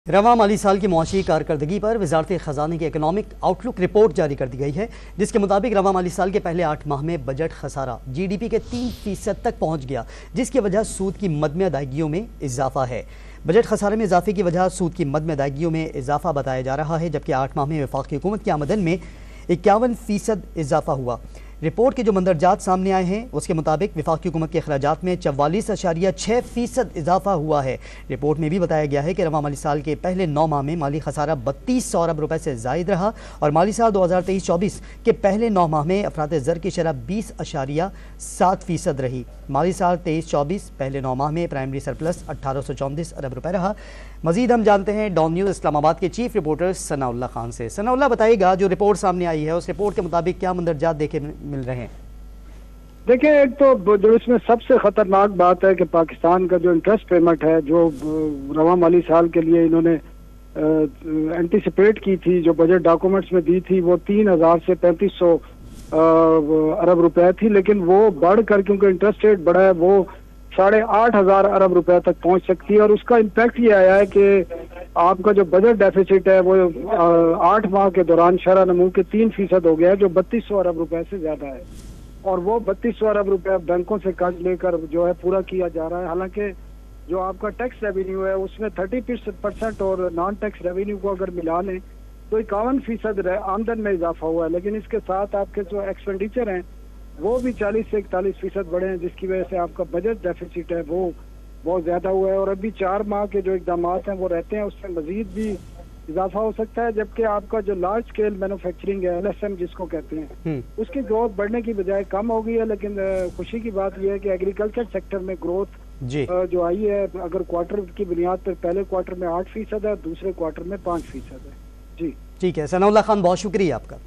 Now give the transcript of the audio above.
रवां माली साल की मुआशी कारकर्दगी पर वजारत ख़जाने की इकनॉमिक आउटलुक रिपोर्ट जारी कर दी गई है, जिसके मुताबिक रवां माली साल के पहले 8 माह में बजट खसारा GDP के 3% तक पहुँच गया, जिसकी वजह सूद की मद में अदायगियों में इजाफा है। बजट खसारे में इजाफे की वजह सूद की मद में अदायगियों में इजाफा बताया जा रहा है, जबकि 8 माह में वफाकी हुकूमत की आमदन में 51% इजाफा हुआ। रिपोर्ट के जो मंदरजात सामने आए हैं उसके मुताबिक वफाकी हुकूमत के अखराजात में 44.6% इजाफा हुआ है। रिपोर्ट में भी बताया गया है कि रवां माली साल के पहले 9 माह में माली खसारा 3200 अरब रुपए से जायद रहा और माली साल 2023-24 के पहले 9 माह में अफरात ज़र की शरह 20.7% रही। माली साल 23-24 पहले 9 माह में प्राइमरी सरप्लस 1834 अरब रुपए रहा। मजीद हम जानते हैं डॉन न्यूज़ इस्लामाबाद के चीफ रिपोर्टर सनाउल्लाह खान से। सनाउल्लाह, बताइएगा जो रिपोर्ट सामने आई है उस रिपोर्ट के मुताबिक क्या मंदरजात देखे मिल रहे हैं? देखिए, एक तो जो इसमें सबसे खतरनाक बात है कि पाकिस्तान का जो इंटरेस्ट पेमेंट है जो रवां माली साल के लिए इन्होंने एंटीसिपेट की थी, जो बजट डॉक्यूमेंट्स में दी थी, वो 3000 से 3500 अरब रुपए थी, लेकिन वो बढ़कर क्योंकि इंटरेस्ट रेट बढ़ा है वो 8500 अरब रुपए तक पहुंच सकती है। और उसका इम्पैक्ट ये आया है कि आपका जो बजट डेफिसिट है वो 8 माह के दौरान शरह नमू के 3% हो गया है, जो 3200 अरब रुपए से ज्यादा है। और वो 3200 अरब रुपए बैंकों से कर्ज लेकर जो है पूरा किया जा रहा है। हालांकि जो आपका टैक्स रेवेन्यू है उसमें 30% और नॉन टैक्स रेवेन्यू को अगर मिला लें तो 51% आमदन में इजाफा हुआ है, लेकिन इसके साथ आपके जो एक्सपेंडिचर हैं वो भी 40 से 41% बढ़े हैं, जिसकी वजह से आपका बजट डेफिसिट है वो बहुत ज्यादा हुआ है। और अभी 4 माह के जो इकदाम हैं वो रहते हैं, उससे मजीद भी इजाफा हो सकता है। जबकि आपका जो लार्ज स्केल मैन्युफैक्चरिंग है, LSM जिसको कहते हैं, उसकी ग्रोथ बढ़ने की बजाय कम हो गई है। लेकिन खुशी की बात यह है कि एग्रीकल्चर सेक्टर में ग्रोथ जो आई है, अगर क्वार्टर की बुनियाद पर पहले क्वार्टर में 8% है, दूसरे क्वार्टर में 5% है। जी ठीक है सनाउल्लाह खान, बहुत शुक्रिया आपका।